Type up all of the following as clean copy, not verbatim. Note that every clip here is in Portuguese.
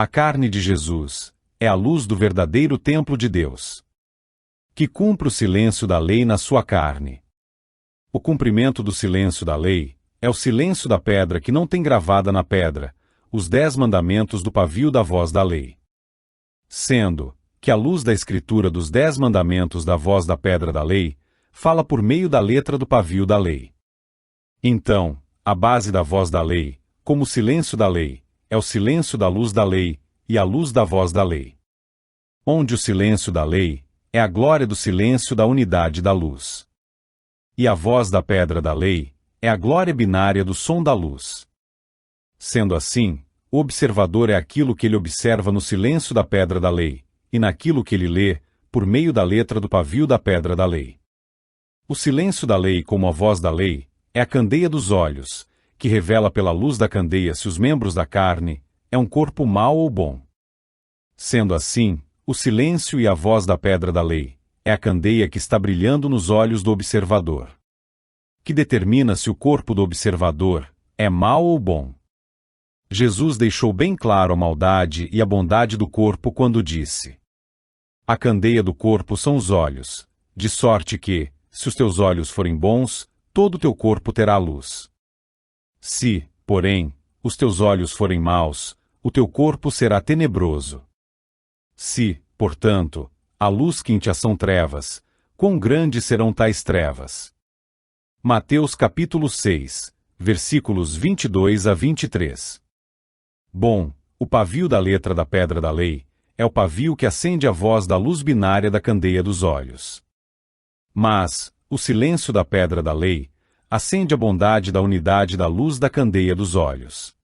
A carne de Jesus é a luz do verdadeiro templo de Deus, que cumpre o silêncio da lei na sua carne. O cumprimento do silêncio da lei é o silêncio da pedra que não tem gravada na pedra os 10 mandamentos do pavio da voz da lei. Sendo que a luz da escritura dos 10 mandamentos da voz da pedra da lei fala por meio da letra do pavio da lei. Então, a base da voz da lei, como o silêncio da lei, é o silêncio da luz da lei e a luz da voz da lei. Onde o silêncio da lei é a glória do silêncio da unidade da luz. E a voz da pedra da lei é a glória binária do som da luz. Sendo assim, o observador é aquilo que ele observa no silêncio da pedra da lei, e naquilo que ele lê, por meio da letra do pavio da pedra da lei. O silêncio da lei como a voz da lei é a candeia dos olhos, que revela pela luz da candeia se os membros da carne é um corpo mau ou bom. Sendo assim, o silêncio e a voz da pedra da lei é a candeia que está brilhando nos olhos do observador, que determina se o corpo do observador é mau ou bom. Jesus deixou bem claro a maldade e a bondade do corpo quando disse: a candeia do corpo são os olhos, de sorte que, se os teus olhos forem bons, todo o teu corpo terá luz. Se, porém, os teus olhos forem maus, o teu corpo será tenebroso. Se, portanto, a luz quinte são trevas, quão grandes serão tais trevas? Mateus capítulo 6, versículos 22 a 23. Bom, o pavio da letra da pedra da lei é o pavio que acende a voz da luz binária da candeia dos olhos. Mas, o silêncio da pedra da lei acende a bondade da unidade da luz da candeia dos olhos.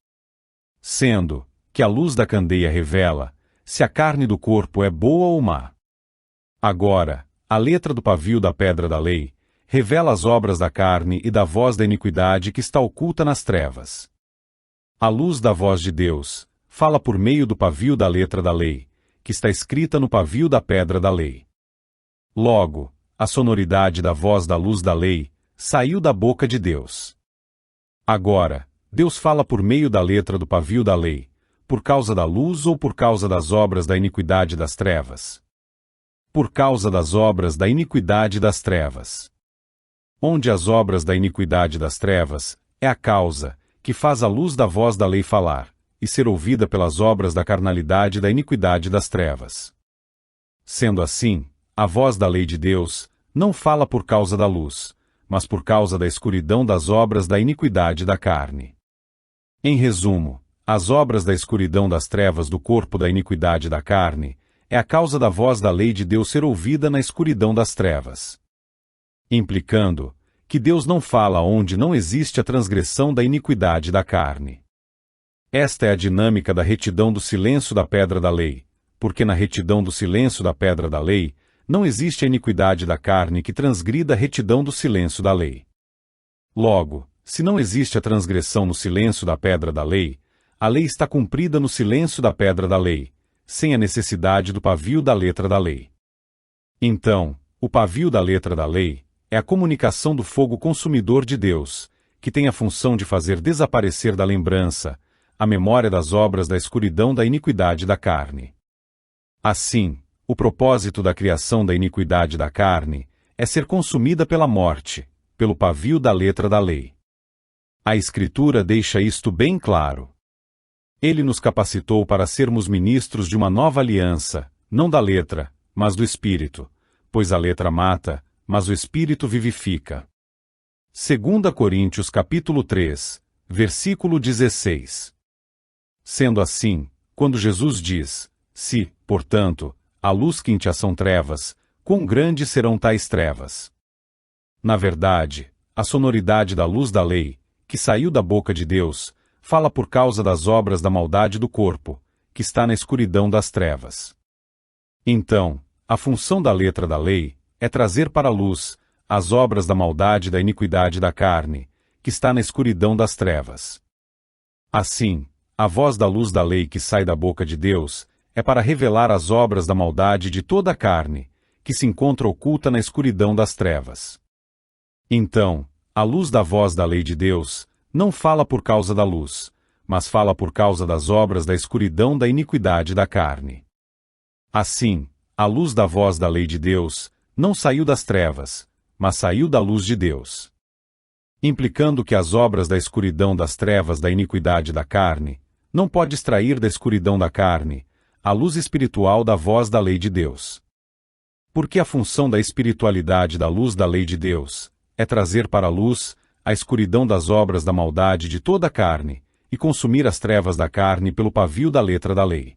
Sendo que a luz da candeia revela se a carne do corpo é boa ou má. Agora, a letra do pavio da pedra da lei revela as obras da carne e da voz da iniquidade que está oculta nas trevas. A luz da voz de Deus fala por meio do pavio da letra da lei, que está escrita no pavio da pedra da lei. Logo, a sonoridade da voz da luz da lei saiu da boca de Deus. Agora, Deus fala por meio da letra do pavio da lei, por causa da luz ou por causa das obras da iniquidade das trevas? Por causa das obras da iniquidade das trevas. Onde as obras da iniquidade das trevas é a causa que faz a luz da voz da lei falar, e ser ouvida pelas obras da carnalidade da iniquidade das trevas. Sendo assim, a voz da lei de Deus não fala por causa da luz, mas por causa da escuridão das obras da iniquidade da carne. Em resumo, as obras da escuridão das trevas do corpo da iniquidade da carne é a causa da voz da lei de Deus ser ouvida na escuridão das trevas. Implicando que Deus não fala onde não existe a transgressão da iniquidade da carne. Esta é a dinâmica da retidão do silêncio da pedra da lei, porque na retidão do silêncio da pedra da lei não existe a iniquidade da carne que transgrida a retidão do silêncio da lei. Logo, se não existe a transgressão no silêncio da pedra da lei, a lei está cumprida no silêncio da pedra da lei, sem a necessidade do pavio da letra da lei. Então, o pavio da letra da lei é a comunicação do fogo consumidor de Deus, que tem a função de fazer desaparecer da lembrança a memória das obras da escuridão da iniquidade da carne. Assim, o propósito da criação da iniquidade da carne é ser consumida pela morte, pelo pavio da letra da lei. A Escritura deixa isto bem claro. Ele nos capacitou para sermos ministros de uma nova aliança, não da letra, mas do Espírito, pois a letra mata, mas o Espírito vivifica. 2 Coríntios capítulo 3, versículo 16. Sendo assim, quando Jesus diz, se, portanto, a luz quinte são trevas, quão grandes serão tais trevas? Na verdade, a sonoridade da luz da lei, que saiu da boca de Deus, fala por causa das obras da maldade do corpo, que está na escuridão das trevas. Então, a função da letra da lei é trazer para a luz as obras da maldade da iniquidade da carne, que está na escuridão das trevas. Assim, a voz da luz da lei que sai da boca de Deus é para revelar as obras da maldade de toda a carne, que se encontra oculta na escuridão das trevas. Então, a luz da voz da lei de Deus não fala por causa da luz, mas fala por causa das obras da escuridão da iniquidade da carne. Assim, a luz da voz da lei de Deus não saiu das trevas, mas saiu da luz de Deus. Implicando que as obras da escuridão das trevas da iniquidade da carne não pode extrair da escuridão da carne a luz espiritual da voz da lei de Deus. Porque a função da espiritualidade da luz da lei de Deus é trazer para a luz a escuridão das obras da maldade de toda a carne e consumir as trevas da carne pelo pavio da letra da lei.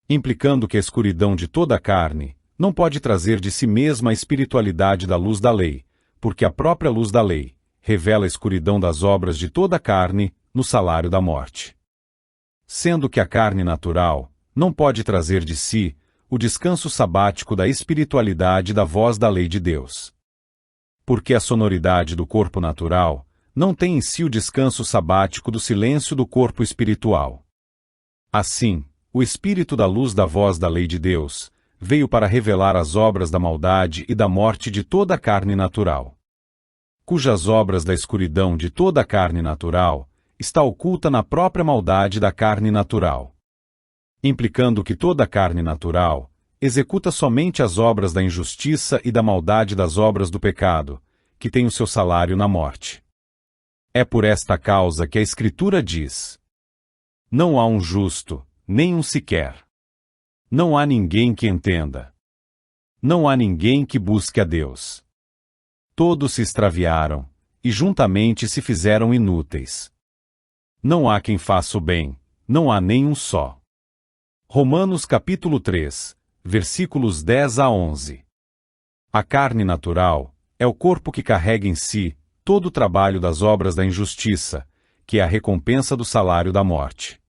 Implicando que a escuridão de toda a carne não pode trazer de si mesma a espiritualidade da luz da lei, porque a própria luz da lei revela a escuridão das obras de toda a carne no salário da morte. Sendo que a carne natural não pode trazer de si o descanso sabático da espiritualidade da voz da lei de Deus. Porque a sonoridade do corpo natural não tem em si o descanso sabático do silêncio do corpo espiritual. Assim, o espírito da luz da voz da lei de Deus veio para revelar as obras da maldade e da morte de toda a carne natural, cujas obras da escuridão de toda a carne natural está oculta na própria maldade da carne natural. Implicando que toda a carne natural executa somente as obras da injustiça e da maldade das obras do pecado, que tem o seu salário na morte. É por esta causa que a Escritura diz: não há um justo, nem um sequer. Não há ninguém que entenda. Não há ninguém que busque a Deus. Todos se extraviaram, e juntamente se fizeram inúteis. Não há quem faça o bem, não há nem um só. Romanos capítulo 3, versículos 10 a 11. A carne natural é o corpo que carrega em si todo o trabalho das obras da injustiça, que é a recompensa do salário da morte.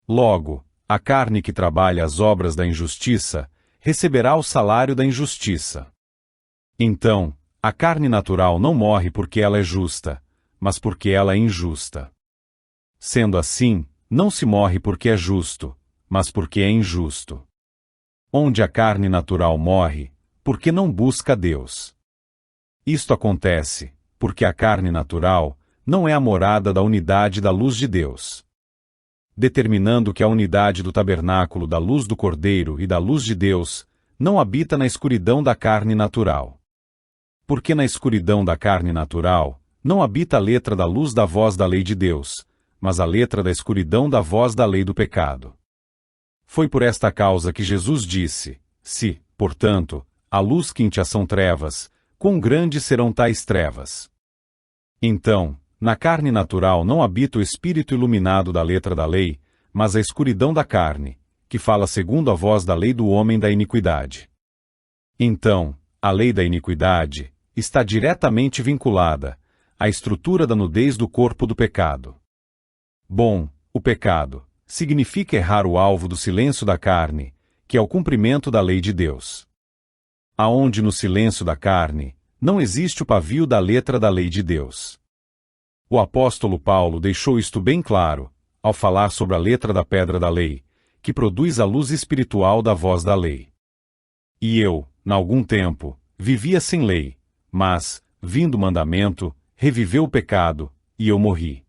Logo, a carne que trabalha as obras da injustiça receberá o salário da injustiça. Então, a carne natural não morre porque ela é justa, mas porque ela é injusta. Sendo assim, não se morre porque é justo, mas porque é injusto. Onde a carne natural morre, porque não busca Deus. Isto acontece, porque a carne natural não é a morada da unidade da luz de Deus. Determinando que a unidade do tabernáculo da luz do Cordeiro e da luz de Deus não habita na escuridão da carne natural. Porque na escuridão da carne natural não habita a letra da luz da voz da lei de Deus, mas a letra da escuridão da voz da lei do pecado. Foi por esta causa que Jesus disse: se, portanto, a luz quinte são trevas, quão grandes serão tais trevas? Então, na carne natural não habita o espírito iluminado da letra da lei, mas a escuridão da carne, que fala segundo a voz da lei do homem da iniquidade. Então, a lei da iniquidade está diretamente vinculada à estrutura da nudez do corpo do pecado. Bom, o pecado significa errar o alvo do silêncio da carne, que é o cumprimento da lei de Deus. Aonde no silêncio da carne não existe o pavio da letra da lei de Deus. O apóstolo Paulo deixou isto bem claro, ao falar sobre a letra da pedra da lei, que produz a luz espiritual da voz da lei. E eu, na algum tempo, vivia sem lei, mas, vindo o mandamento, reviveu o pecado, e eu morri.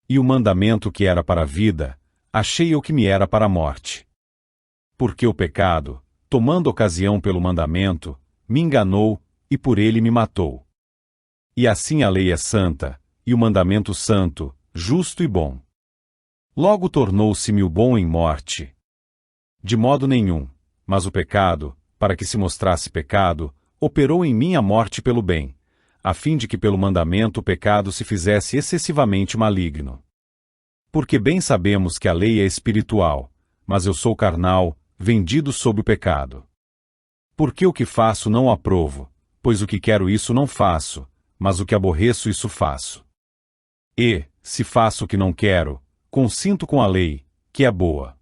E o mandamento que era para a vida, achei eu que me era para a morte. Porque o pecado, tomando ocasião pelo mandamento, me enganou, e por ele me matou. E assim a lei é santa, e o mandamento santo, justo e bom. Logo tornou-se-me o bom em morte. De modo nenhum, mas o pecado, para que se mostrasse pecado, operou em mim a morte pelo bem, a fim de que pelo mandamento o pecado se fizesse excessivamente maligno. Porque bem sabemos que a lei é espiritual, mas eu sou carnal, vendido sob o pecado. Porque o que faço não aprovo, pois o que quero isso não faço, mas o que aborreço isso faço. E, se faço o que não quero, consinto com a lei, que é boa.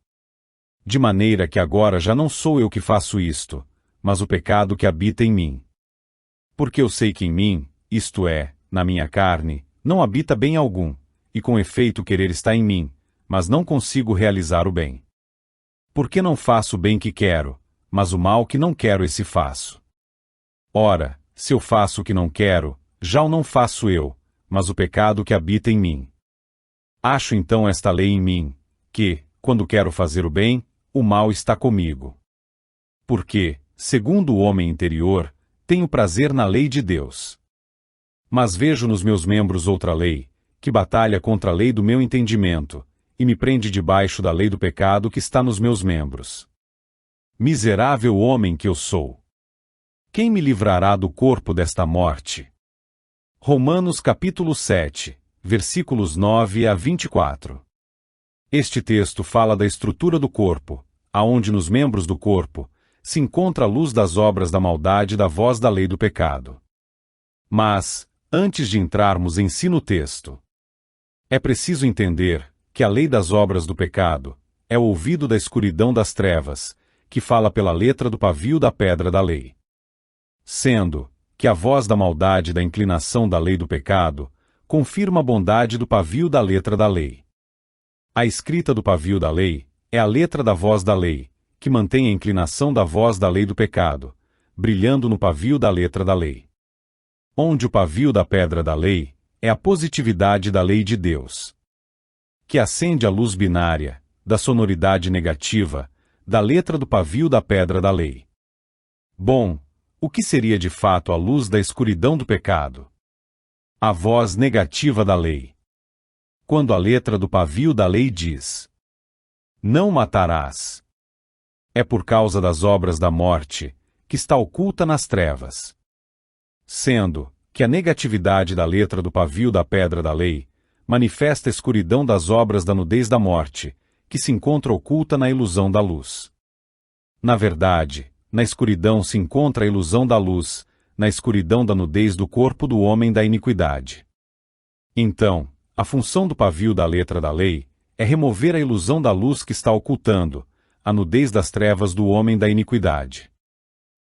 De maneira que agora já não sou eu que faço isto, mas o pecado que habita em mim. Porque eu sei que em mim, isto é, na minha carne, não habita bem algum, e com efeito o querer está em mim, mas não consigo realizar o bem. Porque não faço o bem que quero, mas o mal que não quero esse faço. Ora, se eu faço o que não quero, já o não faço eu, mas o pecado que habita em mim. Acho então esta lei em mim, que, quando quero fazer o bem, o mal está comigo. Porque, segundo o homem interior, tenho prazer na lei de Deus. Mas vejo nos meus membros outra lei, que batalha contra a lei do meu entendimento, e me prende debaixo da lei do pecado que está nos meus membros. Miserável homem que eu sou! Quem me livrará do corpo desta morte? Romanos capítulo 7, versículos 9 a 24. Este texto fala da estrutura do corpo, aonde nos membros do corpo se encontra a luz das obras da maldade e da voz da lei do pecado. Mas, antes de entrarmos em si no texto, é preciso entender que a lei das obras do pecado é o ouvido da escuridão das trevas, que fala pela letra do pavio da pedra da lei. Sendo que a voz da maldade e da inclinação da lei do pecado confirma a bondade do pavio da letra da lei. A escrita do pavio da lei é a letra da voz da lei, que mantém a inclinação da voz da lei do pecado, brilhando no pavio da letra da lei. Onde o pavio da pedra da lei é a positividade da lei de Deus, que acende a luz binária, da sonoridade negativa, da letra do pavio da pedra da lei. Bom, o que seria de fato a luz da escuridão do pecado? A voz negativa da lei. Quando a letra do pavio da lei diz: não matarás. É por causa das obras da morte, que está oculta nas trevas. Sendo que a negatividade da letra do pavio da pedra da lei manifesta a escuridão das obras da nudez da morte, que se encontra oculta na ilusão da luz. Na verdade, na escuridão se encontra a ilusão da luz, na escuridão da nudez do corpo do homem da iniquidade. Então, a função do pavio da letra da lei é remover a ilusão da luz que está ocultando a nudez das trevas do homem da iniquidade.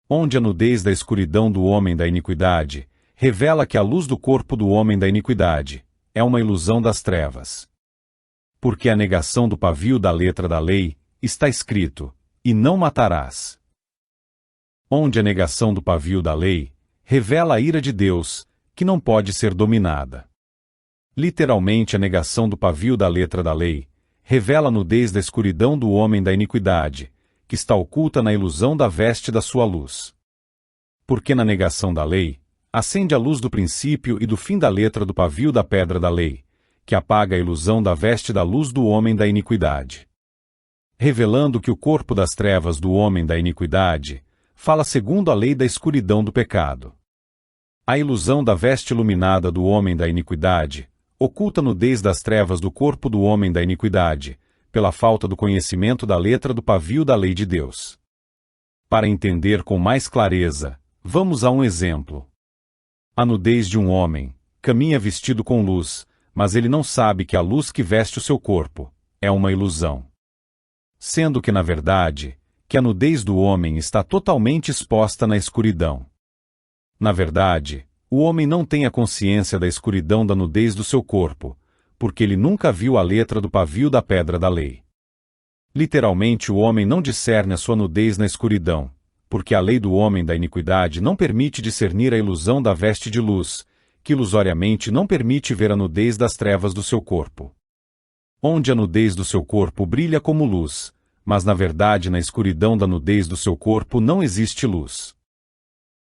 Onde a nudez da escuridão do homem da iniquidade revela que a luz do corpo do homem da iniquidade é uma ilusão das trevas. Porque a negação do pavio da letra da lei está escrito: e não matarás. Onde a negação do pavio da lei revela a ira de Deus, que não pode ser dominada. Literalmente, a negação do pavio da letra da lei revela a nudez da escuridão do homem da iniquidade, que está oculta na ilusão da veste da sua luz. Porque na negação da lei, acende a luz do princípio e do fim da letra do pavio da pedra da lei, que apaga a ilusão da veste da luz do homem da iniquidade. Revelando que o corpo das trevas do homem da iniquidade fala segundo a lei da escuridão do pecado. A ilusão da veste iluminada do homem da iniquidade oculta a nudez das trevas do corpo do homem da iniquidade, pela falta do conhecimento da letra do pavio da lei de Deus. Para entender com mais clareza, vamos a um exemplo. A nudez de um homem caminha vestido com luz, mas ele não sabe que a luz que veste o seu corpo é uma ilusão. Sendo que, na verdade, que a nudez do homem está totalmente exposta na escuridão. Na verdade, o homem não tem a consciência da escuridão da nudez do seu corpo, porque ele nunca viu a letra do pavio da pedra da lei. Literalmente, o homem não discerne a sua nudez na escuridão, porque a lei do homem da iniquidade não permite discernir a ilusão da veste de luz, que ilusoriamente não permite ver a nudez das trevas do seu corpo. Onde a nudez do seu corpo brilha como luz, mas na verdade na escuridão da nudez do seu corpo não existe luz.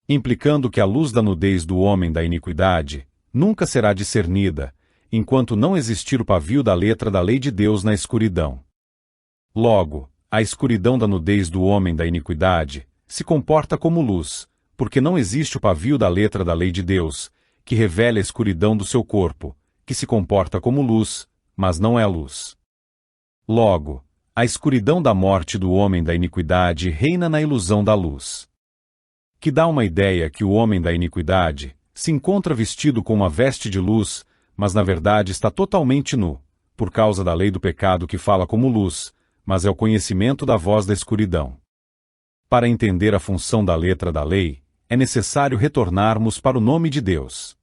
Implicando que a luz da nudez do homem da iniquidade nunca será discernida, enquanto não existir o pavio da letra da lei de Deus na escuridão. Logo, a escuridão da nudez do homem da iniquidade se comporta como luz, porque não existe o pavio da letra da lei de Deus, que revela a escuridão do seu corpo, que se comporta como luz, mas não é luz. Logo, a escuridão da morte do homem da iniquidade reina na ilusão da luz. Que dá uma ideia que o homem da iniquidade se encontra vestido com uma veste de luz, mas na verdade está totalmente nu, por causa da lei do pecado que fala como luz, mas é o conhecimento da voz da escuridão. Para entender a função da letra da lei, é necessário retornarmos para o nome de Deus.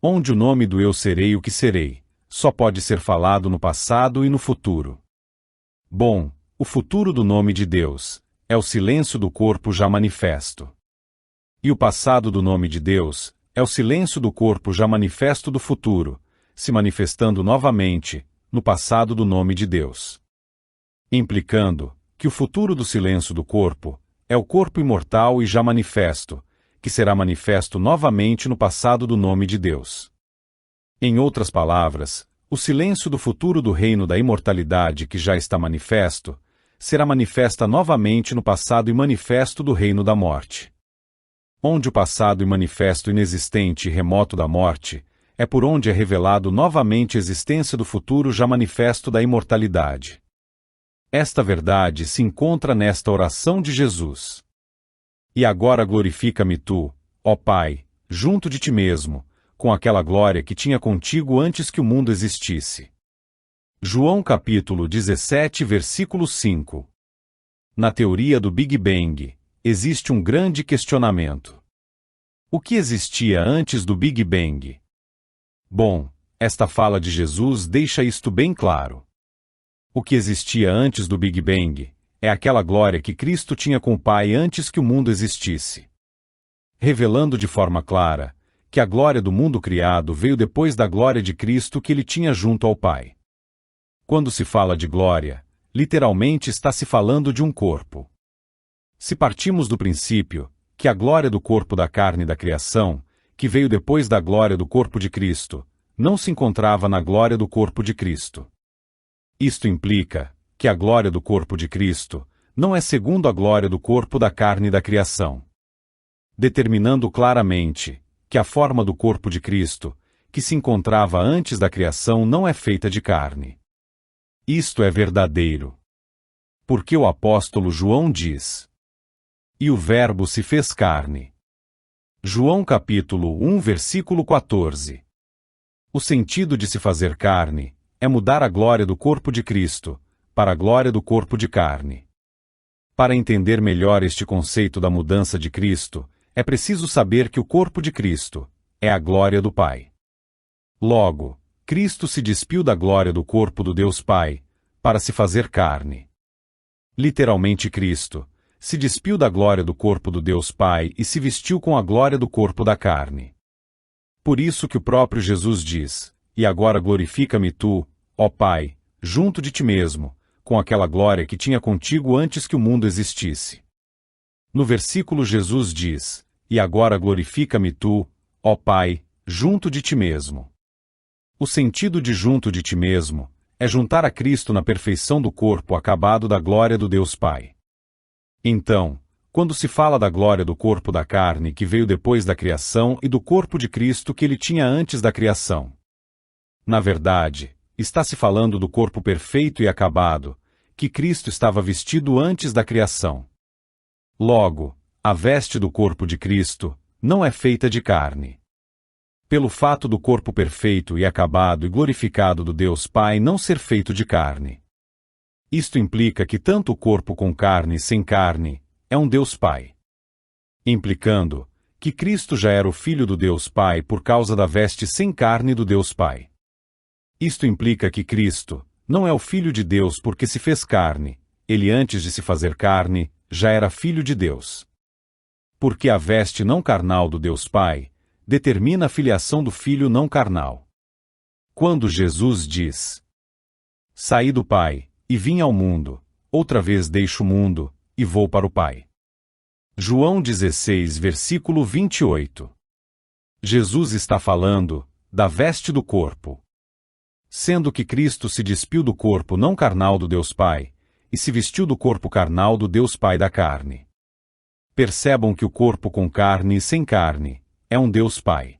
Onde o nome do eu serei o que serei, só pode ser falado no passado e no futuro. Bom, o futuro do nome de Deus é o silêncio do corpo já manifesto. E o passado do nome de Deus é o silêncio do corpo já manifesto do futuro, se manifestando novamente, no passado do nome de Deus. Implicando que o futuro do silêncio do corpo é o corpo imortal e já manifesto, que será manifesto novamente no passado do nome de Deus. Em outras palavras, o silêncio do futuro do reino da imortalidade que já está manifesto, será manifesta novamente no passado e manifesto do reino da morte. Onde o passado e manifesto inexistente e remoto da morte, é por onde é revelado novamente a existência do futuro já manifesto da imortalidade. Esta verdade se encontra nesta oração de Jesus. E agora glorifica-me tu, ó Pai, junto de ti mesmo, com aquela glória que tinha contigo antes que o mundo existisse. João capítulo 17, versículo 5. Na teoria do Big Bang, existe um grande questionamento. O que existia antes do Big Bang? Bom, esta fala de Jesus deixa isto bem claro. O que existia antes do Big Bang é aquela glória que Cristo tinha com o Pai antes que o mundo existisse. Revelando de forma clara que a glória do mundo criado veio depois da glória de Cristo que ele tinha junto ao Pai. Quando se fala de glória, literalmente está se falando de um corpo. Se partimos do princípio que a glória do corpo da carne da criação, que veio depois da glória do corpo de Cristo, não se encontrava na glória do corpo de Cristo. Isto implica que a glória do corpo de Cristo não é segundo a glória do corpo da carne da criação. Determinando claramente que a forma do corpo de Cristo, que se encontrava antes da criação, não é feita de carne. Isto é verdadeiro. Porque o apóstolo João diz: E o Verbo se fez carne. João capítulo 1, versículo 14. O sentido de se fazer carne é mudar a glória do corpo de Cristo para a glória do corpo de carne. Para entender melhor este conceito da mudança de Cristo, é preciso saber que o corpo de Cristo é a glória do Pai. Logo, Cristo se despiu da glória do corpo do Deus Pai para se fazer carne. Literalmente, Cristo se despiu da glória do corpo do Deus Pai e se vestiu com a glória do corpo da carne. Por isso que o próprio Jesus diz: E agora glorifica-me tu, ó Pai, junto de ti mesmo, com aquela glória que tinha contigo antes que o mundo existisse. No versículo Jesus diz: E agora glorifica-me tu, ó Pai, junto de ti mesmo. O sentido de junto de ti mesmo é juntar a Cristo na perfeição do corpo acabado da glória do Deus Pai. Então, quando se fala da glória do corpo da carne que veio depois da criação e do corpo de Cristo que ele tinha antes da criação, na verdade, está se falando do corpo perfeito e acabado, que Cristo estava vestido antes da criação. Logo, a veste do corpo de Cristo não é feita de carne. Pelo fato do corpo perfeito e acabado e glorificado do Deus Pai não ser feito de carne. Isto implica que tanto o corpo com carne e sem carne é um Deus Pai. Implicando que Cristo já era o Filho do Deus Pai por causa da veste sem carne do Deus Pai. Isto implica que Cristo não é o Filho de Deus porque se fez carne, ele antes de se fazer carne, já era Filho de Deus. Porque a veste não carnal do Deus Pai determina a filiação do Filho não carnal. Quando Jesus diz: Saí do Pai, e vim ao mundo, outra vez deixo o mundo, e vou para o Pai. João 16, versículo 28. Jesus está falando da veste do corpo. Sendo que Cristo se despiu do corpo não carnal do Deus Pai, e se vestiu do corpo carnal do Deus Pai da carne. Percebam que o corpo com carne e sem carne é um Deus Pai.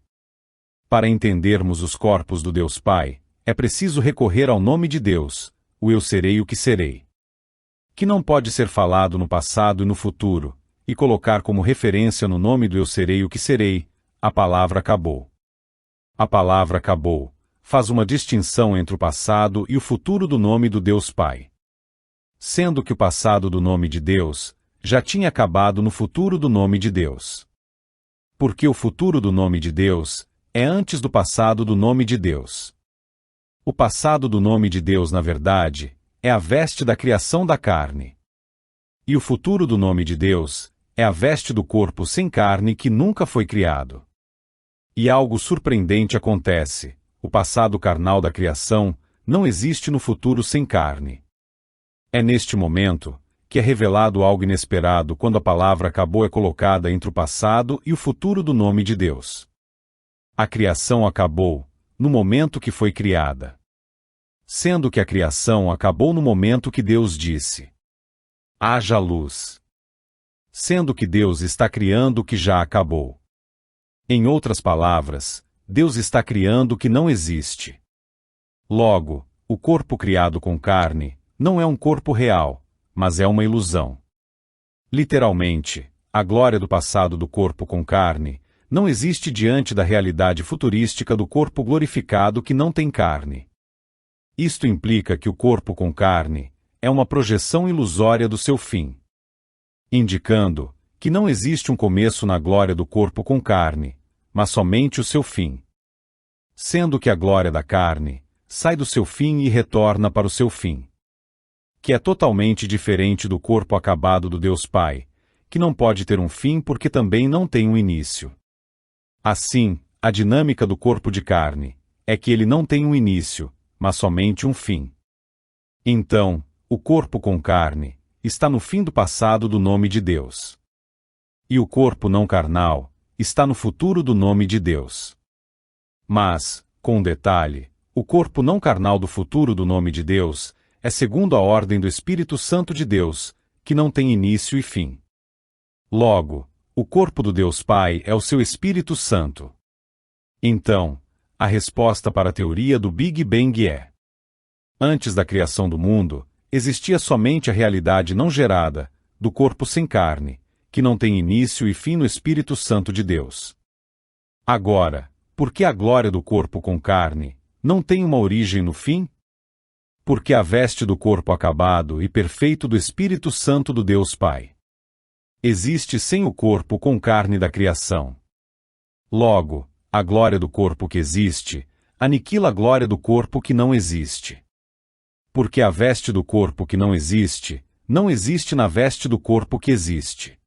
Para entendermos os corpos do Deus Pai, é preciso recorrer ao nome de Deus, o eu serei o que serei. Que não pode ser falado no passado e no futuro, e colocar como referência no nome do eu serei o que serei, a palavra acabou. A palavra acabou faz uma distinção entre o passado e o futuro do nome do Deus Pai. Sendo que o passado do nome de Deus já tinha acabado no futuro do nome de Deus. Porque o futuro do nome de Deus é antes do passado do nome de Deus. O passado do nome de Deus, na verdade, é a veste da criação da carne. E o futuro do nome de Deus é a veste do corpo sem carne que nunca foi criado. E algo surpreendente acontece: o passado carnal da criação não existe no futuro sem carne. É neste momento que é revelado algo inesperado quando a palavra acabou é colocada entre o passado e o futuro do nome de Deus. A criação acabou no momento que foi criada. Sendo que a criação acabou no momento que Deus disse: haja luz. Sendo que Deus está criando o que já acabou. Em outras palavras, Deus está criando o que não existe. Logo, o corpo criado com carne não é um corpo real, mas é uma ilusão. Literalmente, a glória do passado do corpo com carne não existe diante da realidade futurística do corpo glorificado que não tem carne. Isto implica que o corpo com carne é uma projeção ilusória do seu fim, indicando que não existe um começo na glória do corpo com carne, mas somente o seu fim. Sendo que a glória da carne sai do seu fim e retorna para o seu fim, que é totalmente diferente do corpo acabado do Deus Pai, que não pode ter um fim porque também não tem um início. Assim, a dinâmica do corpo de carne é que ele não tem um início, mas somente um fim. Então, o corpo com carne está no fim do passado do nome de Deus. E o corpo não carnal está no futuro do nome de Deus. Mas, com um detalhe, o corpo não carnal do futuro do nome de Deus é segundo a ordem do Espírito Santo de Deus, que não tem início e fim. Logo, o corpo do Deus Pai é o seu Espírito Santo. Então, a resposta para a teoria do Big Bang é: antes da criação do mundo, existia somente a realidade não gerada, do corpo sem carne, que não tem início e fim no Espírito Santo de Deus. Agora, por que a glória do corpo com carne não tem uma origem no fim? Porque a veste do corpo acabado e perfeito do Espírito Santo do Deus Pai existe sem o corpo com carne da criação. Logo, a glória do corpo que existe aniquila a glória do corpo que não existe. Porque a veste do corpo que não existe na veste do corpo que existe.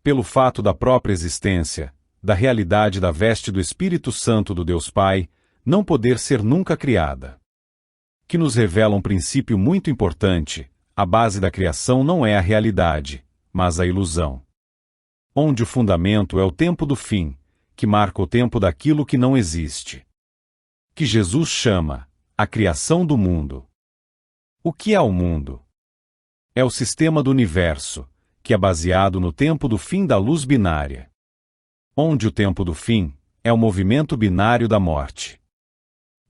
Pelo fato da própria existência, da realidade da veste do Espírito Santo do Deus Pai, não poder ser nunca criada. Que nos revela um princípio muito importante: a base da criação não é a realidade, mas a ilusão. Onde o fundamento é o tempo do fim, que marca o tempo daquilo que não existe. Que Jesus chama a criação do mundo. O que é o mundo? É o sistema do universo, que é baseado no tempo do fim da luz binária. Onde o tempo do fim é o movimento binário da morte.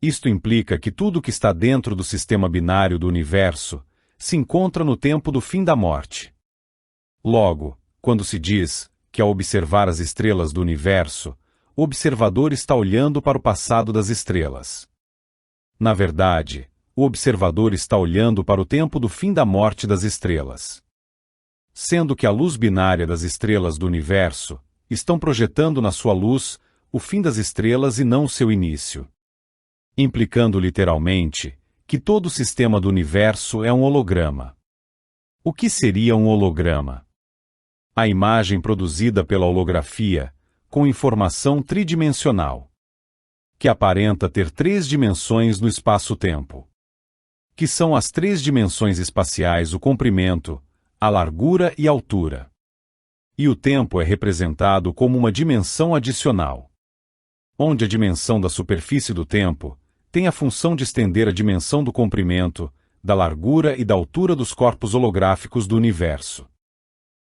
Isto implica que tudo que está dentro do sistema binário do universo se encontra no tempo do fim da morte. Logo, quando se diz que ao observar as estrelas do universo, o observador está olhando para o passado das estrelas. Na verdade, o observador está olhando para o tempo do fim da morte das estrelas. Sendo que a luz binária das estrelas do universo estão projetando na sua luz o fim das estrelas e não o seu início. Implicando literalmente que todo o sistema do universo é um holograma. O que seria um holograma? A imagem produzida pela holografia, com informação tridimensional, que aparenta ter 3 dimensões no espaço-tempo. Que são as 3 dimensões espaciais: o comprimento, a largura e a altura. E o tempo é representado como uma dimensão adicional, onde a dimensão da superfície do tempo tem a função de estender a dimensão do comprimento, da largura e da altura dos corpos holográficos do universo.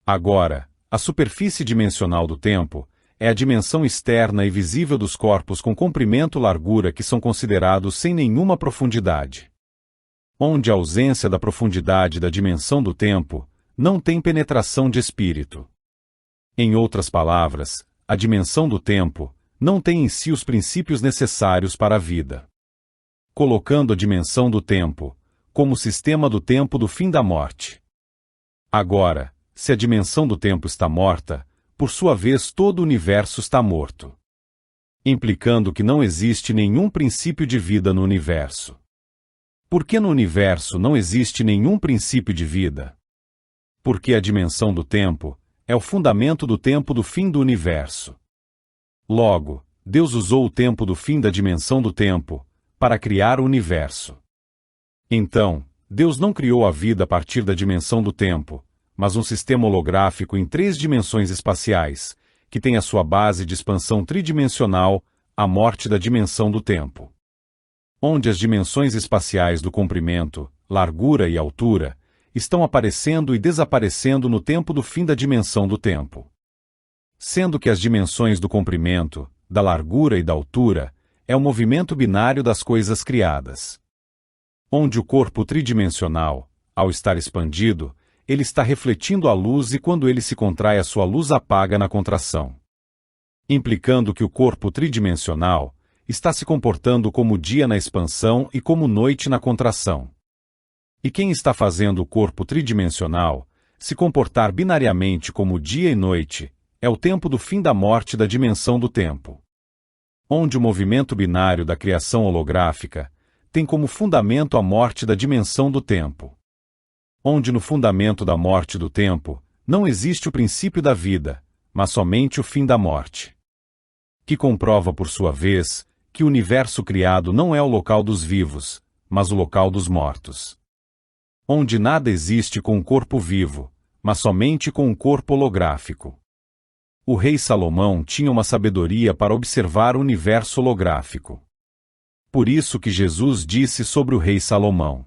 Agora, a superfície dimensional do tempo é a dimensão externa e visível dos corpos com comprimento e largura que são considerados sem nenhuma profundidade. Onde a ausência da profundidade da dimensão do tempo não tem penetração de espírito. Em outras palavras, a dimensão do tempo não tem em si os princípios necessários para a vida. Colocando a dimensão do tempo como sistema do tempo do fim da morte. Agora, se a dimensão do tempo está morta, por sua vez todo o universo está morto. Implicando que não existe nenhum princípio de vida no universo. Por que no universo não existe nenhum princípio de vida? Porque a dimensão do tempo é o fundamento do tempo do fim do universo. Logo, Deus usou o tempo do fim da dimensão do tempo para criar o universo. Então, Deus não criou a vida a partir da dimensão do tempo, mas um sistema holográfico em 3 dimensões espaciais, que tem a sua base de expansão tridimensional, a morte da dimensão do tempo. Onde as dimensões espaciais do comprimento, largura e altura estão aparecendo e desaparecendo no tempo do fim da dimensão do tempo. Sendo que as dimensões do comprimento, da largura e da altura é o movimento binário das coisas criadas. Onde o corpo tridimensional, ao estar expandido, ele está refletindo a luz e quando ele se contrai a sua luz apaga na contração. Implicando que o corpo tridimensional está se comportando como dia na expansão e como noite na contração. E quem está fazendo o corpo tridimensional se comportar binariamente como dia e noite é o tempo do fim da morte da dimensão do tempo. Onde o movimento binário da criação holográfica tem como fundamento a morte da dimensão do tempo. Onde no fundamento da morte do tempo não existe o princípio da vida, mas somente o fim da morte. Que comprova por sua vez que o universo criado não é o local dos vivos, mas o local dos mortos. Onde nada existe com um corpo vivo, mas somente com um corpo holográfico. O rei Salomão tinha uma sabedoria para observar o universo holográfico. Por isso que Jesus disse sobre o rei Salomão: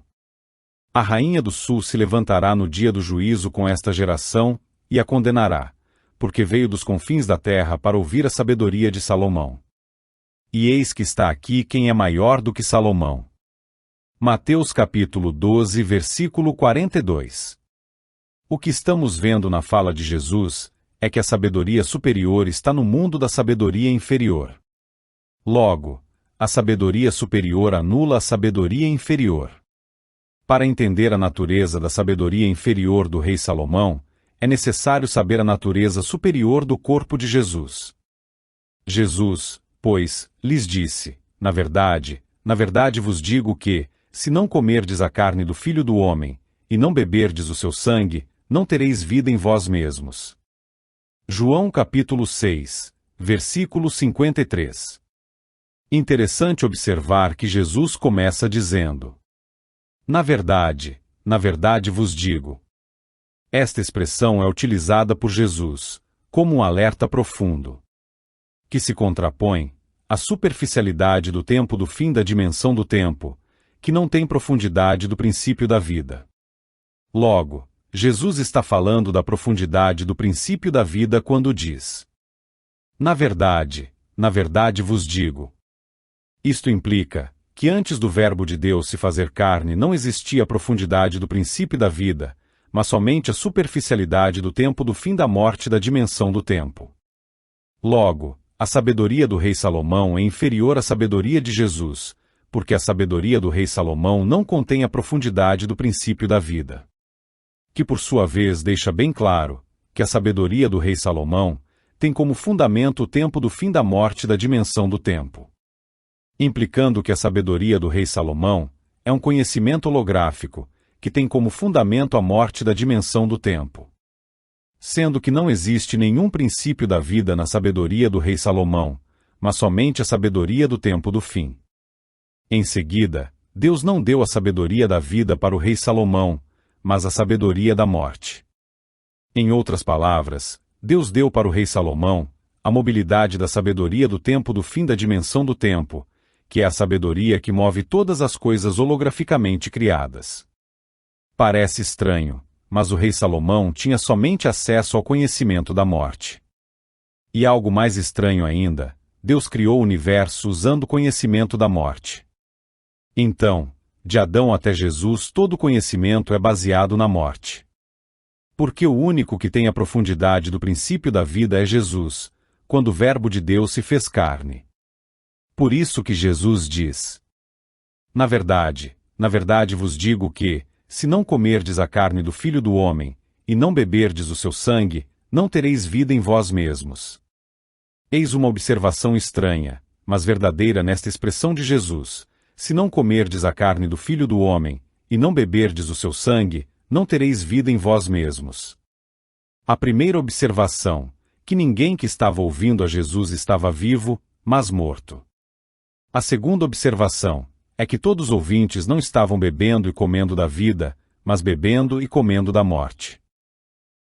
a rainha do sul se levantará no dia do juízo com esta geração, e a condenará, porque veio dos confins da terra para ouvir a sabedoria de Salomão. E eis que está aqui quem é maior do que Salomão. Mateus capítulo 12, versículo 42. O que estamos vendo na fala de Jesus é que a sabedoria superior está no mundo da sabedoria inferior. Logo, a sabedoria superior anula a sabedoria inferior. Para entender a natureza da sabedoria inferior do rei Salomão, é necessário saber a natureza superior do corpo de Jesus. Jesus, pois, lhes disse: na verdade vos digo que, se não comerdes a carne do Filho do Homem, e não beberdes o seu sangue, não tereis vida em vós mesmos. João capítulo 6, versículo 53. Interessante observar que Jesus começa dizendo: na verdade vos digo. Esta expressão é utilizada por Jesus, como um alerta profundo, que se contrapõe à superficialidade do tempo do fim da dimensão do tempo, que não tem profundidade do princípio da vida. Logo, Jesus está falando da profundidade do princípio da vida quando diz: na verdade vos digo. Isto implica que antes do Verbo de Deus se fazer carne não existia a profundidade do princípio da vida, mas somente a superficialidade do tempo do fim da morte da dimensão do tempo. Logo, a sabedoria do rei Salomão é inferior à sabedoria de Jesus, porque a sabedoria do rei Salomão não contém a profundidade do princípio da vida. Que por sua vez deixa bem claro que a sabedoria do rei Salomão tem como fundamento o tempo do fim da morte da dimensão do tempo. Implicando que a sabedoria do rei Salomão é um conhecimento holográfico, que tem como fundamento a morte da dimensão do tempo. Sendo que não existe nenhum princípio da vida na sabedoria do rei Salomão, mas somente a sabedoria do tempo do fim. Em seguida, Deus não deu a sabedoria da vida para o rei Salomão, mas a sabedoria da morte. Em outras palavras, Deus deu para o rei Salomão a mobilidade da sabedoria do tempo do fim da dimensão do tempo, que é a sabedoria que move todas as coisas holograficamente criadas. Parece estranho, mas o rei Salomão tinha somente acesso ao conhecimento da morte. E algo mais estranho ainda, Deus criou o universo usando o conhecimento da morte. Então, de Adão até Jesus todo o conhecimento é baseado na morte. Porque o único que tem a profundidade do princípio da vida é Jesus, quando o Verbo de Deus se fez carne. Por isso que Jesus diz: na verdade vos digo que, se não comerdes a carne do Filho do Homem, e não beberdes o seu sangue, não tereis vida em vós mesmos. Eis uma observação estranha, mas verdadeira nesta expressão de Jesus: se não comerdes a carne do Filho do Homem, e não beberdes o seu sangue, não tereis vida em vós mesmos. A primeira observação, que ninguém que estava ouvindo a Jesus estava vivo, mas morto. A segunda observação é que todos os ouvintes não estavam bebendo e comendo da vida, mas bebendo e comendo da morte.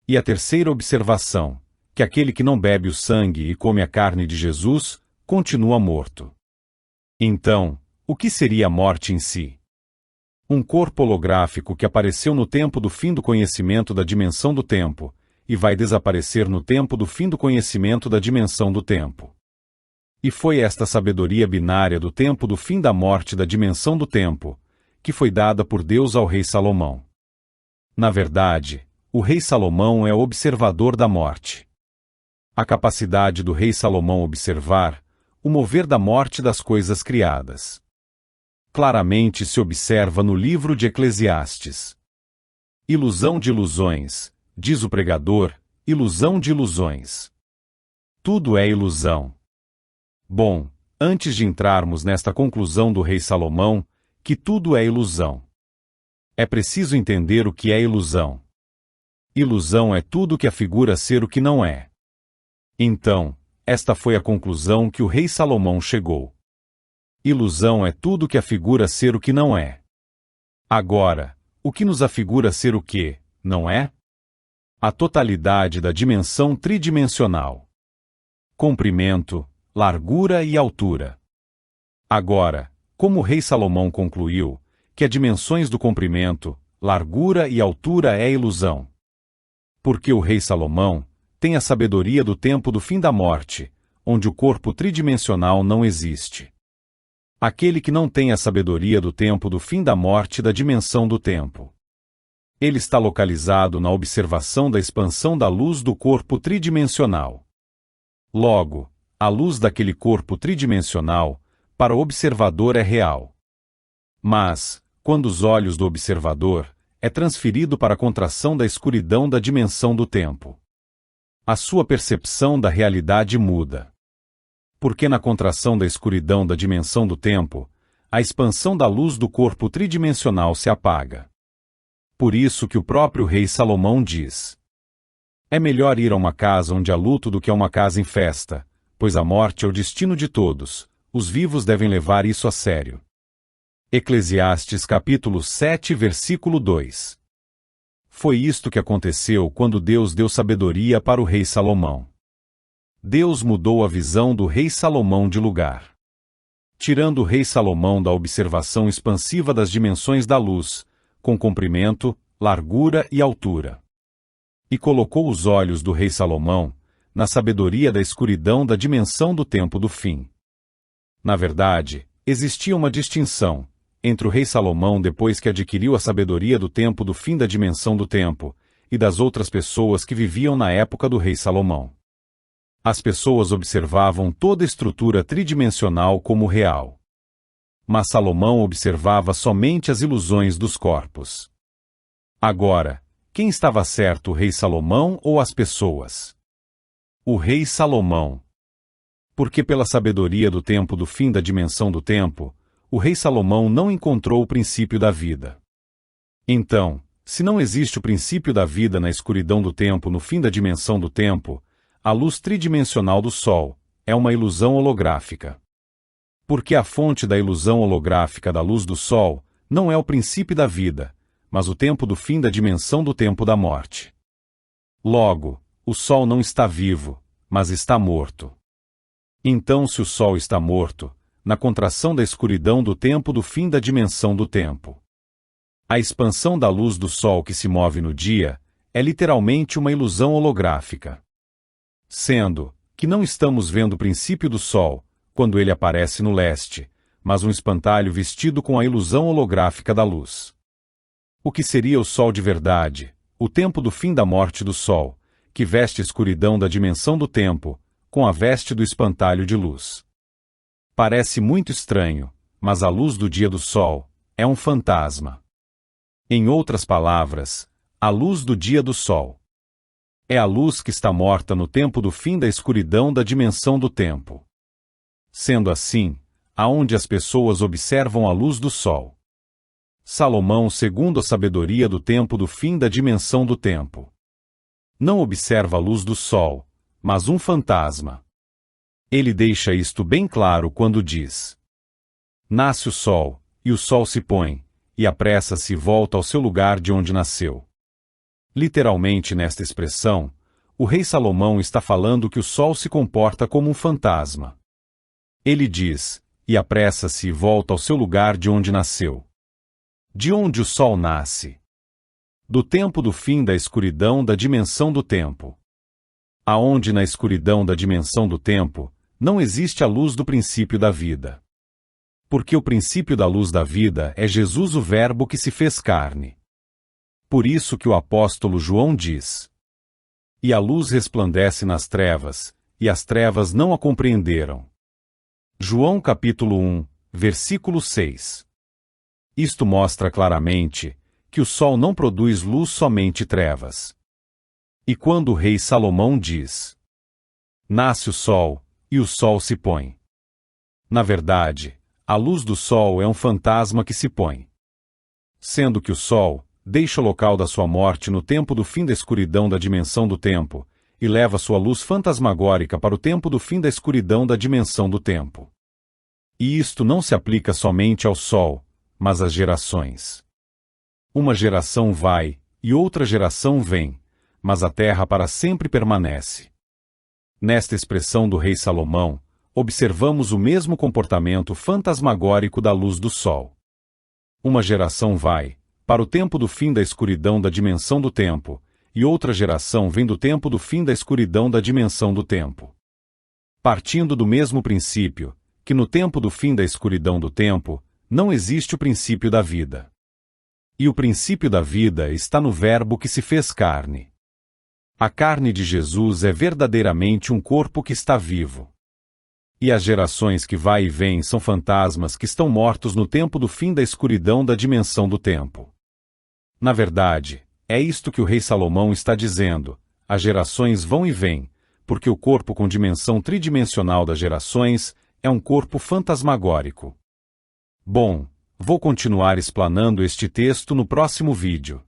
E a terceira observação, que aquele que não bebe o sangue e come a carne de Jesus, continua morto. Então, o que seria a morte em si? Um corpo holográfico que apareceu no tempo do fim do conhecimento da dimensão do tempo, e vai desaparecer no tempo do fim do conhecimento da dimensão do tempo. E foi esta sabedoria binária do tempo do fim da morte da dimensão do tempo, que foi dada por Deus ao rei Salomão. Na verdade, o rei Salomão é o observador da morte. A capacidade do rei Salomão observar o mover da morte das coisas criadas. Claramente se observa no livro de Eclesiastes. Ilusão de ilusões, diz o pregador, ilusão de ilusões. Tudo é ilusão. Bom, antes de entrarmos nesta conclusão do rei Salomão, que tudo é ilusão, é preciso entender o que é ilusão. Ilusão é tudo que afigura ser o que não é. Então, esta foi a conclusão que o rei Salomão chegou. Ilusão é tudo que afigura ser o que não é. Agora, o que nos afigura ser o que, não é? A totalidade da dimensão tridimensional. Comprimento, largura e altura. Agora, como o rei Salomão concluiu, que as dimensões do comprimento, largura e altura é ilusão. Porque o rei Salomão tem a sabedoria do tempo do fim da morte, onde o corpo tridimensional não existe. Aquele que não tem a sabedoria do tempo do fim da morte da dimensão do tempo. Ele está localizado na observação da expansão da luz do corpo tridimensional. Logo, a luz daquele corpo tridimensional, para o observador é real. Mas, quando os olhos do observador, é transferido para a contração da escuridão da dimensão do tempo. A sua percepção da realidade muda. Porque na contração da escuridão da dimensão do tempo, a expansão da luz do corpo tridimensional se apaga. Por isso que o próprio rei Salomão diz: é melhor ir a uma casa onde há luto do que a uma casa em festa, pois a morte é o destino de todos, os vivos devem levar isso a sério. Eclesiastes capítulo 7 versículo 2. Foi isto que aconteceu quando Deus deu sabedoria para o rei Salomão. Deus mudou a visão do rei Salomão de lugar. Tirando o rei Salomão da observação expansiva das dimensões da luz, com comprimento, largura e altura. E colocou os olhos do rei Salomão na sabedoria da escuridão da dimensão do tempo do fim. Na verdade, existia uma distinção entre o rei Salomão depois que adquiriu a sabedoria do tempo do fim da dimensão do tempo, e das outras pessoas que viviam na época do rei Salomão. As pessoas observavam toda a estrutura tridimensional como real. Mas Salomão observava somente as ilusões dos corpos. Agora, quem estava certo, o rei Salomão ou as pessoas? O rei Salomão. Porque pela sabedoria do tempo do fim da dimensão do tempo, o rei Salomão não encontrou o princípio da vida. Então, se não existe o princípio da vida na escuridão do tempo no fim da dimensão do tempo, a luz tridimensional do Sol é uma ilusão holográfica. Porque a fonte da ilusão holográfica da luz do Sol não é o princípio da vida, mas o tempo do fim da dimensão do tempo da morte. Logo, o Sol não está vivo, mas está morto. Então, se o Sol está morto, na contração da escuridão do tempo do fim da dimensão do tempo, a expansão da luz do Sol que se move no dia é literalmente uma ilusão holográfica. Sendo que não estamos vendo o princípio do Sol, quando ele aparece no leste, mas um espantalho vestido com a ilusão holográfica da luz. O que seria o Sol de verdade, o tempo do fim da morte do Sol, que veste a escuridão da dimensão do tempo, com a veste do espantalho de luz. Parece muito estranho, mas a luz do dia do Sol é um fantasma. Em outras palavras, a luz do dia do Sol é a luz que está morta no tempo do fim da escuridão da dimensão do tempo. Sendo assim, aonde as pessoas observam a luz do Sol. Salomão, segundo a sabedoria do tempo do fim da dimensão do tempo, não observa a luz do Sol, mas um fantasma. Ele deixa isto bem claro quando diz: nasce o Sol, e o sol se põe, e apressa-se e volta ao seu lugar de onde nasceu. Literalmente nesta expressão, o rei Salomão está falando que o sol se comporta como um fantasma. Ele diz, e apressa-se e volta ao seu lugar de onde nasceu. De onde o sol nasce? Do tempo do fim da escuridão da dimensão do tempo. Aonde na escuridão da dimensão do tempo, não existe a luz do princípio da vida. Porque o princípio da luz da vida é Jesus, o Verbo que se fez carne. Por isso que o apóstolo João diz: E a luz resplandece nas trevas, e as trevas não a compreenderam. João capítulo 1, versículo 6. Isto mostra claramente que o sol não produz luz, somente trevas. E quando o rei Salomão diz: Nasce o sol, e o sol se põe. Na verdade, a luz do sol é um fantasma que se põe. Sendo que o sol deixa o local da sua morte no tempo do fim da escuridão da dimensão do tempo, e leva sua luz fantasmagórica para o tempo do fim da escuridão da dimensão do tempo. E isto não se aplica somente ao sol, mas às gerações. Uma geração vai, e outra geração vem, mas a terra para sempre permanece. Nesta expressão do rei Salomão, observamos o mesmo comportamento fantasmagórico da luz do sol. Uma geração vai, para o tempo do fim da escuridão da dimensão do tempo, e outra geração vem do tempo do fim da escuridão da dimensão do tempo. Partindo do mesmo princípio, que no tempo do fim da escuridão do tempo, não existe o princípio da vida. E o princípio da vida está no Verbo que se fez carne. A carne de Jesus é verdadeiramente um corpo que está vivo. E as gerações que vai e vêm são fantasmas que estão mortos no tempo do fim da escuridão da dimensão do tempo. Na verdade, é isto que o rei Salomão está dizendo: as gerações vão e vêm, porque o corpo com dimensão tridimensional das gerações é um corpo fantasmagórico. Bom, vou continuar explanando este texto no próximo vídeo.